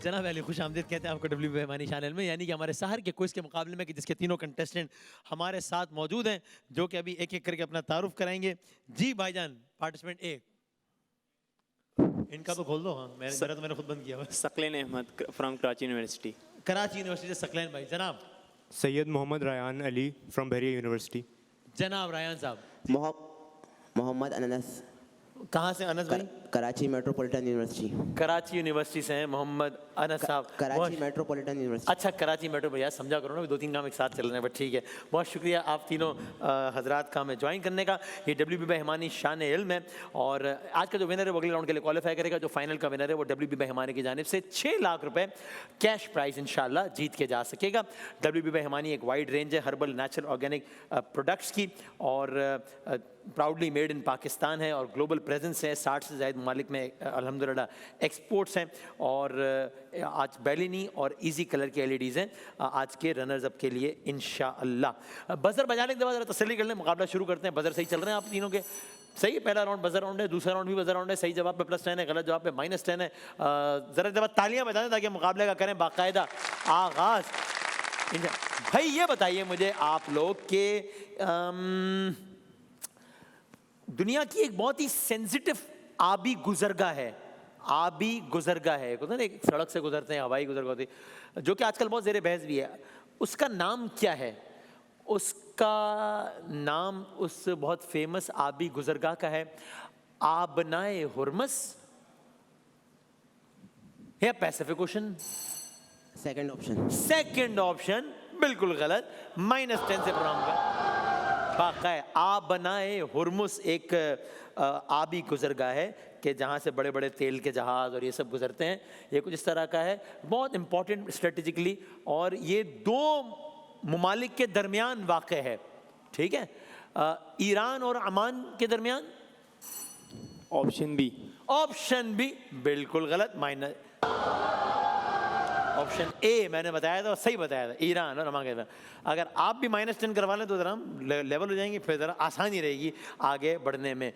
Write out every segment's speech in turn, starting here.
जनाब अली खुश आमदीद कहते हैं आपको डब्ल्यू बेमानी चैनल में, यानी कि हमारे शहर के क्विज के मुकाबले में कि जिसके तीनों कंटेस्टेंट हमारे साथ मौजूद हैं, जो कि अभी एक एक करके अपना तारुफ कराएंगे। जी भाईजान, पार्टिसिपेंट ए, इनका तो खोल दो। हाँ, मेरा तो मैंने खुद बंद किया हुआ है। Saqlain Ahmed from Karachi university. Karachi university से सकलैन भाई। जनाब सैयद मोहम्मद रायान अली फ्रॉम बहरिया यूनिवर्सिटी। जनाब रायन साहब। मोहम्मद अनस, कहाँ से अनस भाई? Karachi metropolitan university. Karachi university से हैं मोहम्मद अनस साहब। Karachi metropolitan university. अच्छा, कराची मेट्रो भैया समझा करो ना, दो तीन काम एक साथ चल रहे हैं, बट ठीक है। बहुत शुक्रिया आप तीनों हजरात का हमें ज्वाइन करने का। ये WB बेहमानी शान इल्म है, और आज का जो विनर है वो अगले राउंड के लिए क्वालिफाई करेगा। जो फाइनल का विनर है वो WB बेहमानी की जानिब से 6 लाख रुपए कैश प्राइज इंशाल्लाह जीत के जा सकेगा। WB बेहमानी एक वाइड रेंज है हर्बल नेचुरल ऑर्गेनिक प्रोडक्ट्स की, और प्राउडली मेड इन पाकिस्तान है, और ग्लोबल प्रेजेंस है। 60 से ज़्यादा ममालिक में अल्हम्दुलिल्लाह एक्सपोर्ट्स हैं, और आज बैलिनी और इजी कलर की LEDs हैं आज के रनर्स अप के लिए इंशाअल्लाह। बजर बजाने के बाद ज़रा तसल्ली कर लें, मुकाबला शुरू करते हैं। बजर सही चल रहे हैं आप तीनों के? सही है, पहला राउंड बजर राउंड है, दूसरा राउंड भी बजर राउंड है। सही जवाब पे +10 है, गलत जवाब पे -10 है। ज़रा जब तालियां बजा दें ताकि मुकाबले का करें बाकायदा आगाज़। भाई ये बताइए मुझे आप लोग के दुनिया की एक बहुत ही सेंसिटिव आबी गुजरगाह है, आबी गुजरगाह है, एक सड़क से गुजरते हैं, हवाई गुजरगाह होती है, जो कि आजकल बहुत ज़ेर बहस भी है। उसका नाम क्या है? उसका नाम उस बहुत फेमस आबी गुजरगाह का है आबनाए हुर्मस या Pacific ocean. Second option. Second option बिल्कुल गलत, -10 से प्रोग्राम का वाक़ा है। आबनाए हुर्मुस एक आबी गुजरगाह है कि जहाँ से बड़े बड़े तेल के जहाज़ और ये सब गुजरते हैं। ये कुछ इस तरह का है, बहुत इंपॉर्टेंट स्ट्रेटेजिकली, और ये 2 ममालिक के दरमियान वाक़ है, ठीक है? ईरान और अमान के दरमियान। Option B. ऑप्शन बी बिल्कुल गलत, ऑप्शन ए मैंने बताया था, सही बताया था, ईरान और अमान के दरमियान। अगर आप भी -10 करवा लें तो ज़रा हम लेवल हो जाएंगे, फिर ज़रा आसानी रहेगी आगे बढ़ने में।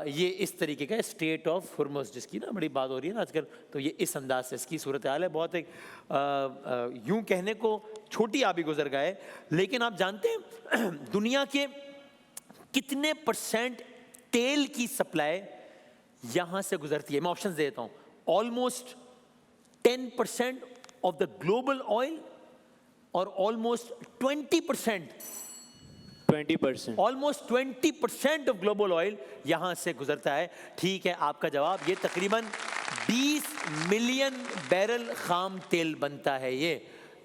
ये इस तरीके का स्टेट ऑफ हुर्मुस, जिसकी ना बड़ी बात हो रही है ना आजकल, तो ये इस अंदाज से इसकी सूरत हाल है। बहुत एक यूं कहने को छोटी आबी गुजरगाह है, लेकिन आप जानते हैं दुनिया के कितने % तेल की सप्लाई यहाँ से गुजरती है? मैं ऑप्शन देता हूँ। Almost 10% of the global oil, or almost 20%? 20%। Almost 20% of global oil यहाँ से गुजरता है। ठीक है आपका जवाब, ये तकरीबन 20 मिलियन बैरल खाम तेल बनता है ये,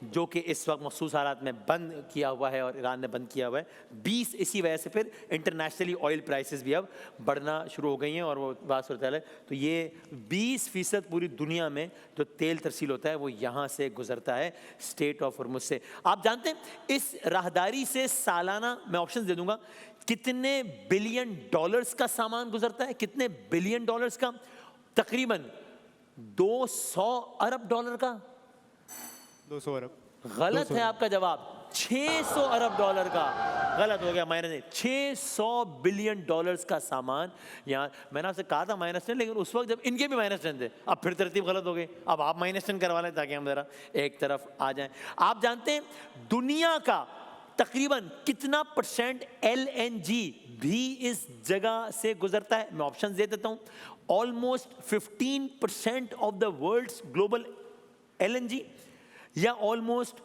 जो कि इस वक्त मखसूस हालात में बंद किया हुआ है और ईरान ने बंद किया हुआ है 20। इसी वजह से फिर इंटरनेशनली ऑयल प्राइसेस भी अब बढ़ना शुरू हो गई हैं, और वो बात सूरत है। तो ये 20% पूरी दुनिया में जो तेल तरसील होता है वो यहाँ से गुजरता है, स्टेट ऑफ हुर्मुस से। आप जानते हैं इस राहदारी से सालाना, मैं ऑप्शन दे दूंगा, कितने $बिलियन का सामान गुजरता है? कितने $बिलियन का? तकरीबन $200 अरब का। 200 अरब। गलत है आपका जवाब, $600 अरब का। गलत हो गया, $600 बिलियन का सामान यहाँ। मैंने आपसे कहा था -10, लेकिन उस वक्त जब इनके भी -10 थे। अब फिर तरतीब गलत हो गई, अब आप -10 करवा लें ताकि हम जरा एक तरफ आ जाएं। आप जानते हैं दुनिया का तकरीबन कितना % LNG भी इस जगह से गुजरता है? मैं ऑप्शन दे देता हूँ। Almost 15% of the world's global LNG, या ऑलमोस्ट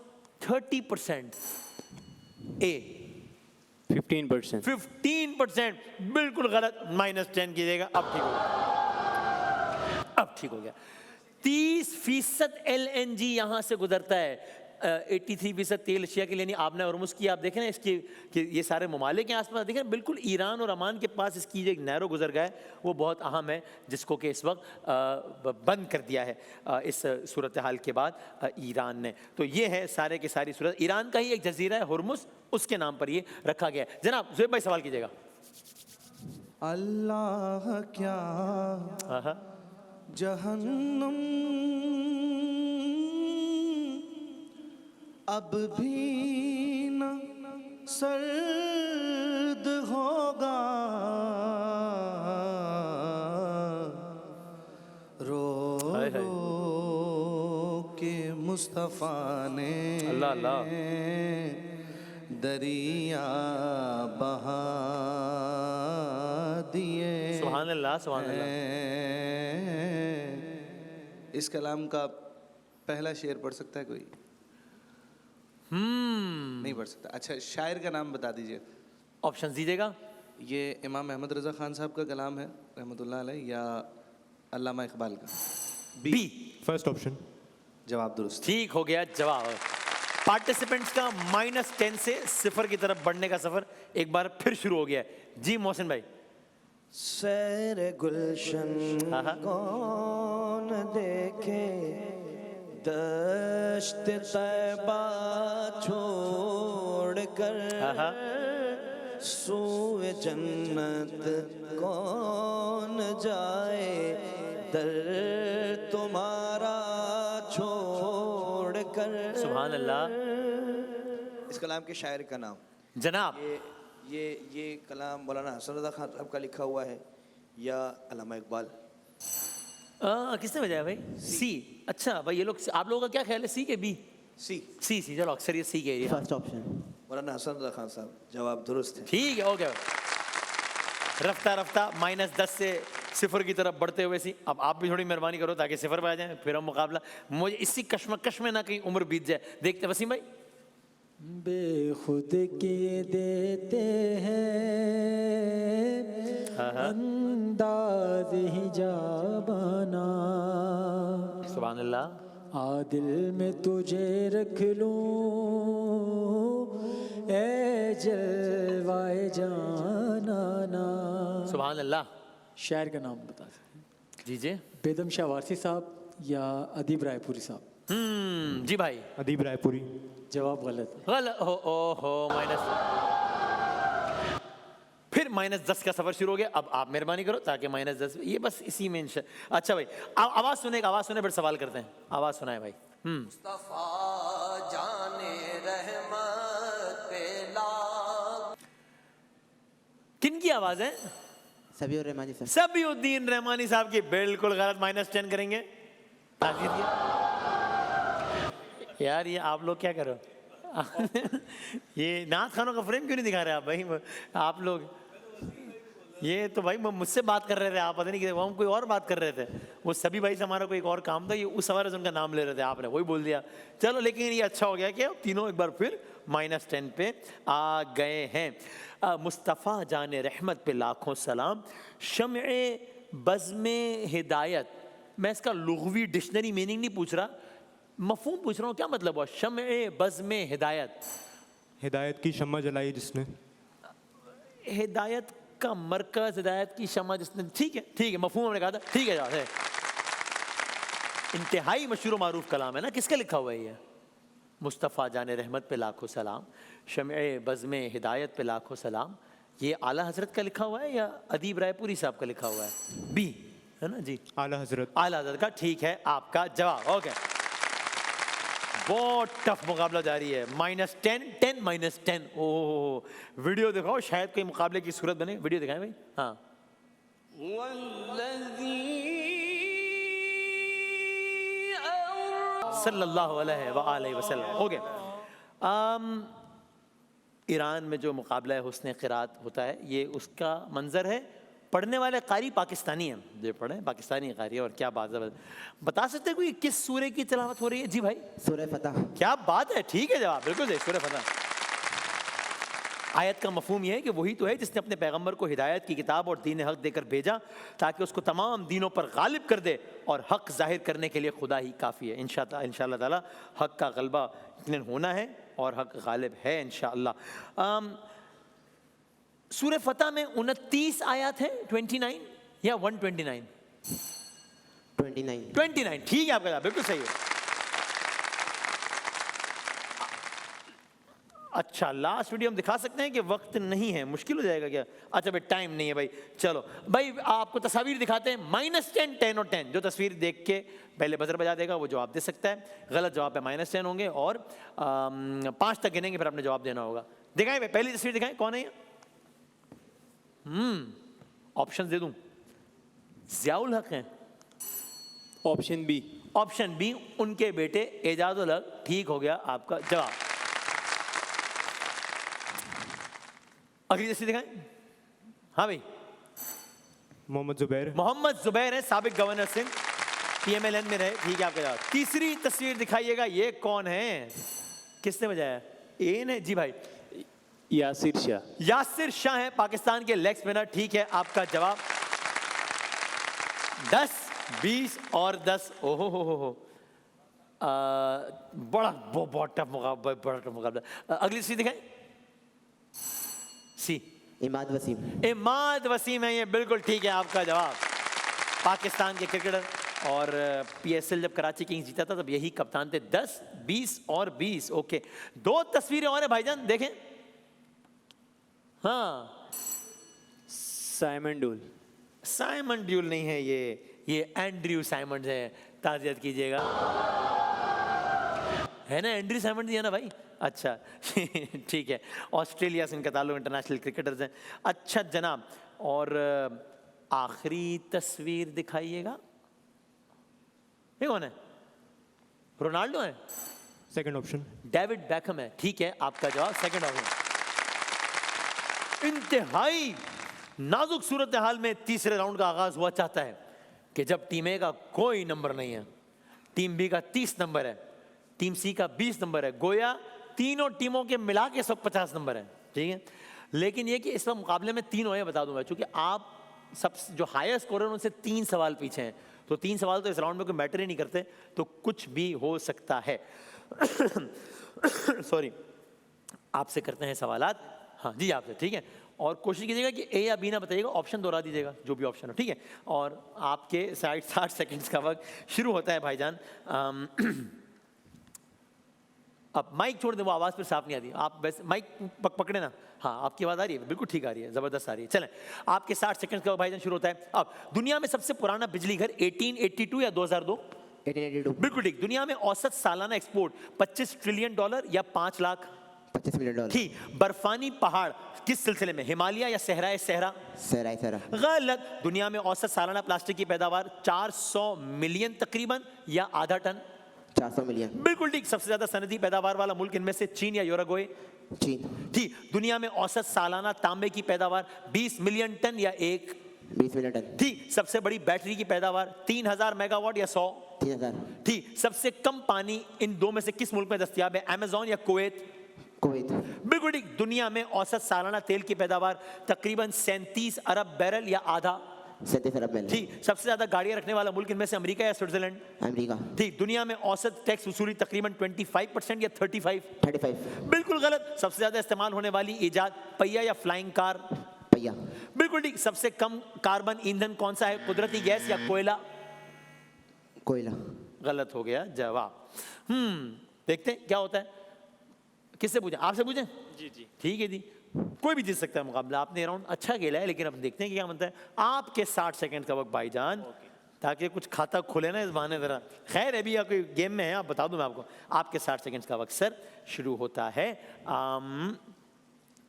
30%? ए 15%। 15% बिल्कुल गलत, -10 कीजिएगा। अब ठीक हो गया, अब ठीक हो गया। 30% LNG यहां से गुजरता है। 83% तेल एशिया के लिए नहीं। आपने हुर्मुस की आप देखें ना इसकी कि ये सारे ममालिक के आसपास देखें, बिल्कुल ईरान और अमान के पास इसकी जो एक नैरो गुजरगाह है वो बहुत अहम है, जिसको कि इस वक्त बंद कर दिया है इस सूरत हाल के बाद ईरान ने। तो ये है सारे के सारी सूरत। ईरान का ही एक जजीरा है हुर्मुस, उसके नाम पर ये रखा गया है। जनाब ज़ुहैब भाई सवाल कीजिएगा। अल्लाह क्या जहन्नम अब भी न सर्द होगा, रो रो मुस्तफ़ा ने अल्लाह अल्लाह। दरिया बहा दिए सुभान अल्लाह सुभान अल्लाह। इस कलाम का पहला शेर पढ़ सकता है कोई? नहीं पढ़ सकता। अच्छा, शायर का नाम बता दीजिए। ऑप्शन दीजिएगा। ये इमाम अहमद रज़ा खान साहब का कलाम है रहमतुल्लाह अलैह या अल्लामा इकबाल का? बी। First option. जवाब दुरुस्त। ठीक हो गया जवाब। पार्टिसिपेंट्स का -10 से 0 की तरफ बढ़ने का सफर एक बार फिर शुरू हो गया है। जी मोहसिन भाई। सैर गुलशन हाँ, हाँ। कौन देखे, दश्त तैबा छोड़ कर हाँ। सूए जन्नत कौन जाए, दर तुम्हारा छोड़ कर। सुभान अल्लाह। इस कलाम के शायर का नाम? जनाब ये कलाम मौलाना हसन रज़ा खान साहब का लिखा हुआ है या अल्लामा इकबाल? किसने बजाया भाई? सी। अच्छा भाई, ये लोग, आप लोगों का क्या ख्याल है, सी के बी? सी। सी चलो अक्सर ये सी के एरिया। First option. मौलाना हसन रज़ा खान साहब, जवाब दुरुस्त है। ठीक है, ओके। रफ्ता रफ्ता -10 से 0 की तरफ बढ़ते हुए सी। अब आप भी थोड़ी मेहरबानी करो ताकि 0 पे आ जाए, फिर हम मुकाबला। मुझे इसी कश्मकश में ना कहीं उम्र बीत जाए। देखते वसीम भाई। बेखुद किए देते हैं अंदाज हिजाबाना, सुभान अल्लाह। आदिल में तुझे रख लूं ए जलवाए जानाना। सुभान अल्लाह। शायर का नाम बता सकते हैं? दीजिए। बेदम शाह वारसी साहब या अदीब रायपुरी साहब? जी भाई। Adib Raipuri. जवाब गलत है। गलत हो। ओहो, फिर -10 का सफर शुरू हो गया। अब आप मेहरबानी करो ताकि -10 ये बस इसी में अच्छा भाई, आवाज सुने फिर सवाल करते हैं। आवाज सुनाए भाई। मुस्तफा जाने रहमत पे लाख। किन की आवाज है? सभी और रहमानी सर। सबियुद्दीन रहमानी साहब की। बिल्कुल गलत। -10 करेंगे। ताज़ीर दिया। यार ये आप लोग क्या करो? ये नाथ खानों का फ्रेम क्यों नहीं दिखा रहे आप भाई? आप लोग ये तो भाई मुझसे बात कर रहे थे, आप पता नहीं कि हम कोई और बात कर रहे थे। वो सभी भाई से हमारा कोई एक और काम था, ये उस हवाले से उनका नाम ले रहे थे, आपने वही बोल दिया। चलो, लेकिन ये अच्छा हो गया कि तीनों एक बार फिर -10 पे आ गए हैं। मुस्तफ़ा जाने रहमत पे लाखों सलाम। शम्ए बज़्मे हिदायत। मैं इसका लुग़वी डिक्शनरी मीनिंग नहीं पूछ रहा, मफ़हूम पूछ रहा हूँ। क्या मतलब हुआ शम्ए बज़्मे हिदायत? हिदायत की शम्मा जलाई जिसने। हिदायत का मरकज, हिदायत की शम्मा जिसने। ठीक है, मफ़हूम हमने कहा था। ठीक है, है इंतहाई मशहूर मारूफ कलाम है ना। किसका लिखा हुआ है ये? मुस्तफ़ा जाने रहमत पे लाखों सलाम, शम्ए बज़्मे हिदायत पे लाखों सलाम। ये आला हज़रत का लिखा हुआ है या अदीब रायपुरी साहब का लिखा हुआ है? बी है ना जी, आला हजरत। आला हज़रत का। ठीक है आपका जवाब। ओके, बहुत टफ मुकाबला जारी है। -10, 10, -10। ओह, वीडियो दिखाओ, शायद कोई मुकाबले की सूरत बने। वीडियो दिखाएं भाई। हाँ। सल्लल्लाहु अलैहि वसल्लम। ओके, ईरान में जो मुकाबला है हुस्न क़िरात होता है, ये उसका मंजर है। पढ़ने वाले कारी पाकिस्तानी हैं, जो पढ़े पाकिस्तानी कारी है। और क्या बात है, बता सकते हैं कोई किस सूरे की तिलावत हो रही है? जी भाई। सूरह फतह। क्या बात है, ठीक है जवाब, बिल्कुल सही, सूरह फतह। आयत का मफहूम यह है कि वही तो है जिसने अपने पैगंबर को हिदायत की किताब और दीन हक देकर भेजा ताकि उसको तमाम दीनों पर गालिब कर दे, और हक जाहिर करने के लिए खुदा ही काफ़ी है। इंशाअल्लाह ताला हक का गलबा यकीनन होना है और हक गालिब है इंशाअल्लाह। सूरह फतह में 29 आयत है, 29 या 129? 29। 29, ठीक है आपका जवाब, बिल्कुल सही है। अच्छा, लास्ट वीडियो हम दिखा सकते हैं कि वक्त नहीं है, मुश्किल हो जाएगा क्या? अच्छा भाई, टाइम नहीं है भाई। चलो भाई, आपको तस्वीर दिखाते हैं। -10, 10 और 10। जो तस्वीर देख के पहले बजर बजा देगा वो जवाब दे सकता है। गलत जवाब पे -10 होंगे और 5 तक गिनेंगे, फिर आपने जवाब देना होगा। दिखाएं भाई, पहली तस्वीर दिखाएं, कौन है ये? ऑप्शन दे दूं? ज़ियाउल हक हैं। Option B. ऑप्शन बी उनके बेटे एजाज उल हक ठीक हो गया आपका जवाब। अगली तस्वीर दिखाएं। हाँ भाई, मोहम्मद जुबैर। मोहम्मद जुबैर है, साबिक गवर्नर सिंध, PMLN में रहे, ठीक है आपका जवाब। तीसरी तस्वीर दिखाइएगा, ये कौन है, किसने बजाया? ए ने जी भाई, यासिर शाह। यासिर शाह है, पाकिस्तान के लेग स्पिनर, ठीक है आपका जवाब। 10, 20 और 10। ओहो हो, बहुत टफ मुकाबला, बड़ा टफ मुकाबला। अगली तस्वीर दिखाएं। सी, इमाद वसीम। इमाद वसीम है, ये बिल्कुल ठीक है आपका जवाब। पाकिस्तान के क्रिकेटर, और PSL जब कराची किंग्स जीता था तब यही कप्तान थे। 10, 20 और 20। ओके, 2 तस्वीरें और हैं भाईजान, देखें। हाँ, साइमन डूल। साइमन ड्यूल नहीं है ये एंड्रयू साइमंड्स है, ताज़ियत कीजिएगा। है ना, एंड्रयू साइमंड्स ही है ना भाई? अच्छा ठीक है, ऑस्ट्रेलिया से इनका ताल्लुक, इंटरनेशनल क्रिकेटर्स हैं। अच्छा जनाब, और आखिरी तस्वीर दिखाइएगा। ये कौन है? रोनाल्डो है? Second option. डेविड बैकहम है, ठीक है आपका जवाब, सेकंड ऑप्शन। इंतहाई नाजुक सूरत हाल में तीसरे राउंड का आगाज हुआ चाहता है कि जब टीम ए का कोई नंबर नहीं है, टीम बी का 30 नंबर है, टीम सी का 20 नंबर है, गोया तीनों टीमों के मिला के सब 50 नंबर है, ठीक है। लेकिन ये कि इस वक्त मुकाबले में 3 हुए, बता दूं मैं, चूंकि आप सब जो हायर स्कोरर उनसे 3 सवाल पीछे हैं, तो 3 सवाल तो इस राउंड में कोई मैटर ही नहीं करते, तो कुछ भी हो सकता है। सॉरी, आपसे करते हैं सवालात। हाँ जी, आपसे, ठीक है। और कोशिश कीजिएगा कि ए या बी ना बताइएगा, ऑप्शन दोहरा दीजिएगा, जो भी ऑप्शन हो, ठीक है। और आपके 60 सेकंड्स का वक्त शुरू होता है भाईजान। अब माइक छोड़ दें, वो आवाज़ फिर साफ नहीं आती। आप वैसे माइक पकड़े ना। हाँ, आपकी आवाज़ आ रही है, बिल्कुल ठीक आ रही है, ज़बरदस्त आ रही है। चलें, आपके 60 सेकंड का भाईजान शुरू होता है। अब दुनिया में सबसे पुराना बिजली घर 1882 या 2002? 1882। बिल्कुल ठीक। दुनिया में औसत सालाना एक्सपोर्ट $25 ट्रिलियन या 5 लाख? $25 मिलियन। ठीक। बर्फानी पहाड़ किस सिलसिले में, हिमालय या सहराए सहरा? सहराई सहरा। गलत। दुनिया में औसत सालाना प्लास्टिक की पैदावार 400 मिलियन तकरीबन या आधा टन? 400 मिलियन। बिल्कुल ठीक। सबसे ज्यादा सनदी पैदावार वाला मुल्क इनमें से चीन या यूरुग्वे? चीन। ठीक। दुनिया में औसत सालाना तांबे की पैदावार 20 मिलियन टन या 1? 20 मिलियन टन। ठीक। सबसे बड़ी बैटरी की पैदावार 3000 मेगावाट या 100? 3000। ठीक। सबसे कम पानी इन दो में से किस मुल्क में दस्तयाब है, अमेज़न या कुवैत? कुवैत। बिल्कुल ठीक। दुनिया में औसत सालाना तेल की पैदावार तकरीबन 37 अरब बैरल या आधा? 37 अरब बैरल। ठीक। सबसे ज्यादा गाड़ियां रखने वाला मुल्क इनमें से अमेरिका या स्विट्जरलैंड? अमेरिका। ठीक। दुनिया में औसत टैक्स वसूली तकरीबन 25% या 35? 35। बिल्कुल गलत। सबसे ज्यादा इस्तेमाल होने वाली इजाद पहिया या फ्लाइंग कार? पहिया। बिल्कुल ठीक। सबसे कम कार्बन ईंधन कौन सा है, कुदरती गैस या कोयला? कोयला। गलत हो गया जवाब। देखते हैं क्या होता है। किससे पूछें, आपसे पूछें? जी जी, ठीक है जी, कोई भी जीत सकता है मुकाबला। आपने राउंड अच्छा खेला है, लेकिन अब देखते हैं कि क्या बनता है। आपके 60 सेकंड का वक्त भाईजान, ताकि कुछ खाता खुले ना इस बहाने जरा। खैर अभी कोई गेम में है, आप बता दूं मैं आपको। आपके 60 सेकंड का वक्त सर शुरू होता है।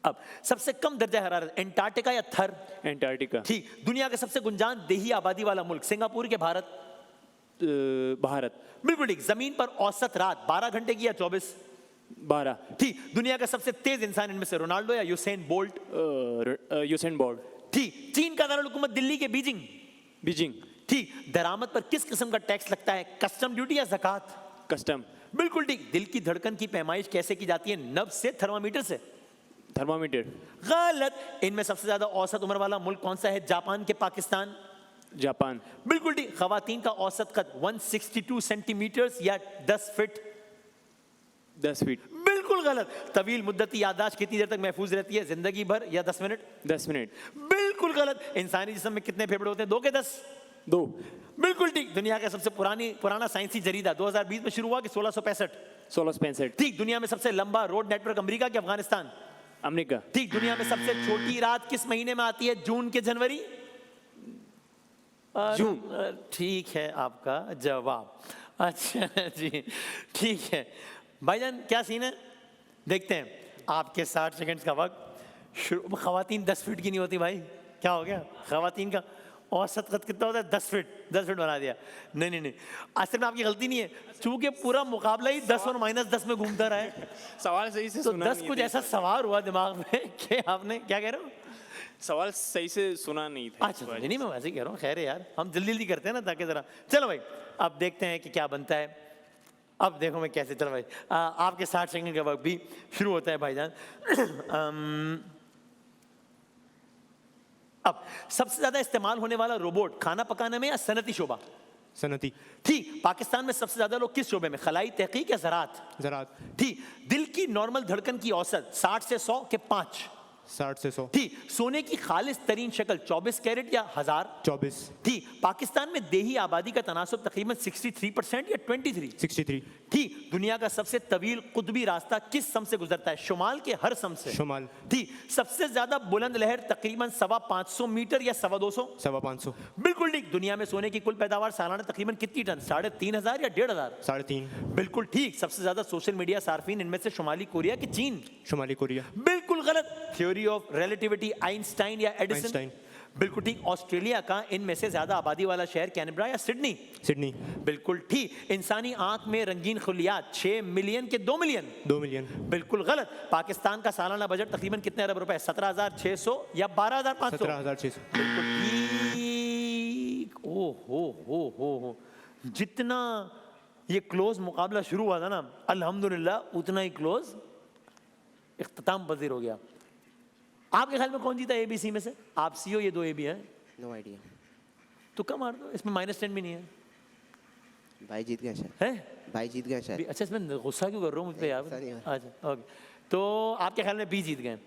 अब सबसे कम दर्जा हरारत एंटार्क्टिका या थर? एंटार्क्टिका। ठीक। दुनिया का सबसे गुंजान देही आबादी वाला मुल्क, सिंगापुर के भारत? भारत। बिल्कुल ठीक। जमीन पर औसत रात 12 घंटे की या 24? 12। ठीक। दुनिया का सबसे तेज इंसान इनमें से रोनाल्डो या यूसेन बोल्ट? Usain bolt. ठीक। चीन का दारुल हुकूमत दिल्ली के बीजिंग? बीजिंग। ठीक। दरामद पर किस किस्म का टैक्स लगता है, कस्टम ड्यूटी या ज़कात? कस्टम। बिल्कुल ठीक। दिल की धड़कन की पैमाइश कैसे की जाती है, नब्ज से, थर्मामीटर से? थर्मामीटर। गलत। इनमें सबसे ज्यादा औसत उम्र वाला मुल्क कौन सा है, जापान के पाकिस्तान? जापान। बिल्कुल ठीक। खवातीन का औसत कद 162 सेंटीमीटर या 10 फीट? 10 फीट। बिल्कुल गलत। तवील मुद्दती याददाश्त कितनी देर तक महफूज रहती है, जिंदगी भर या 10 मिनट? 10 मिनट। बिल्कुल गलत। इंसानी जिस्म में कितने फेफड़े होते हैं, 2 के 10? 2। बिल्कुल ठीक। दुनिया का सबसे पुराना साइंसी जरीदा 2020 में शुरू हुआ कि 1665? 1665। ठीक। दुनिया में सबसे लंबा रोड नेटवर्क अमेरिका के अफगानिस्तान? अमेरिका। ठीक। दुनिया में सबसे छोटी रात किस महीने में आती है, जून के जनवरी? जून। ठीक है आपका जवाब। अच्छा जी, ठीक है भाईजान, क्या सीन है देखते हैं। आपके 60 सेकंड्स का वक्त शुरू। खवातीन 10 फीट की नहीं होती भाई, क्या हो गया खवातीन का? औसत कद कितना होता है? 10 फीट। 10 फीट बना दिया। नहीं नहीं नहीं, असल में आपकी गलती नहीं है, चूंकि पूरा मुकाबला ही 10 और -10 में घूमता रहा है, सवाल सही से तो सुना 10 नहीं कुछ था। ऐसा सवार हुआ दिमाग में कि आपने क्या कह रहे हो? सवाल सही से सुना नहीं था। अच्छा नहीं नहीं, मैं वैसे ही कह रहा हूँ, खैर है यार, हम जल्दी जल्दी करते हैं ना ताकि जरा। चलो भाई अब देखते हैं कि क्या बनता है। अब देखो मैं कैसे, चलो भाई आपके 60 सेकंड का वक्त भी शुरू होता है भाईजान। अब सबसे ज्यादा इस्तेमाल होने वाला रोबोट खाना पकाने में या सनती शोबा? सनती, ठीक। पाकिस्तान में सबसे ज्यादा लोग किस शोबे में, खलाई, तहकीक या ज़राअत? ज़राअत, ठीक। दिल की नॉर्मल धड़कन की औसत 60 से 100 के 5? 60 से 100, ठीक। सोने की खालिस तरीन शक्ल 24 कैरेट या 1000? 24, ठीक। पाकिस्तान में देही आबादी का तनासुब तकरीबन 63% या 23? 63, ठीक। दुनिया का सबसे तवील कुतबी रास्ता किस सम से गुजरता है, शुमाल के हर सम से? शुमाल, ठीक। सबसे ज्यादा बुलंद लहर तकरीबन 550 मीटर या 250? 550, बिल्कुल ठीक। दुनिया में सोने की कुल पैदावार सालाना तकरीबन कितनी टन, 3,500 या 1,500? 3.5, बिल्कुल ठीक। सबसे ज्यादा सोशल मीडिया सार्फिन इनमें से शुमाली कोरिया की चीन? शुमाली कोरिया, बिल्कुल गलत। थ्योरी ऑफ रिलेटिविटी आइंस्टाइन या एडिसन? आइंस्टाइन, बिल्कुल ठीक। ऑस्ट्रेलिया का इनमें से ज्यादा आबादी वाला शहर कैनबरा या सिडनी? सिडनी, बिल्कुल ठीक। इंसानी आंख में रंगीन खलियात 6 मिलियन के 2 मिलियन? 2 मिलियन, बिल्कुल गलत। पाकिस्तान का सालाना बजट तकरीबन कितने अरब रुपए, 17,600 या 12,500? 17,600, बिल्कुल ठीक। ओ हो, जितना ये क्लोज मुकाबला शुरू हुआ था ना, अल्हम्दुलिल्लाह उतना ही क्लोज इख्तिताम पजीर हो गया। आपके ख्याल में कौन जीता ABC में से? आप सी हो, ये 2 AB हैं, नो आइडिया। तो कम मार दो, इसमें -10 भी नहीं है। भाई जीत गया शायद, है भाई जीत गया शायद। अच्छा, इसमें गुस्सा क्यों कर रहा हूँ मुझ पे यार? गुस्सा नहीं हो रहा। अच्छा ओके, तो आपके ख्याल में B जीत गए,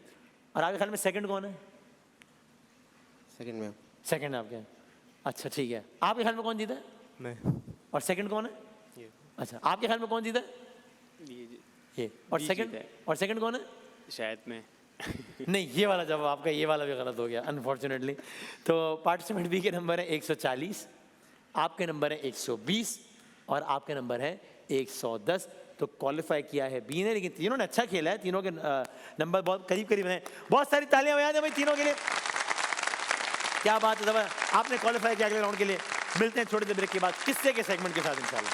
और आपके ख्याल में सेकंड कौन है? सेकंड में सेकंड आपके हैं। अच्छा ठीक है, आपके ख्याल में कौन जीता है? मैं, और सेकंड कौन है? अच्छा, आपके ख्याल में कौन जीता है? ये। और B सेकंड, जीता है। और सेकंड कौन है? शायद मैं। नहीं, ये वाला जवाब आपका, ये वाला भी गलत हो गया अनफॉर्चुनेटली। तो पार्टिसिपेंट बी के नंबर है 140, आपके नंबर है 120 और आपके नंबर है 110। तो क्वालिफाई किया है बी ने, लेकिन तीनों ने अच्छा खेला है, तीनों के नंबर बहुत करीब करीब हैं। बहुत सारी तालियां बजा दें भाई तीनों के लिए, क्या बात है जब आपने क्वालिफाई किया अगले राउंड के लिए। मिलते हैं छोटे से ब्रेक के बाद किस्से के सेगमेंट के साथ इंशाल्लाह।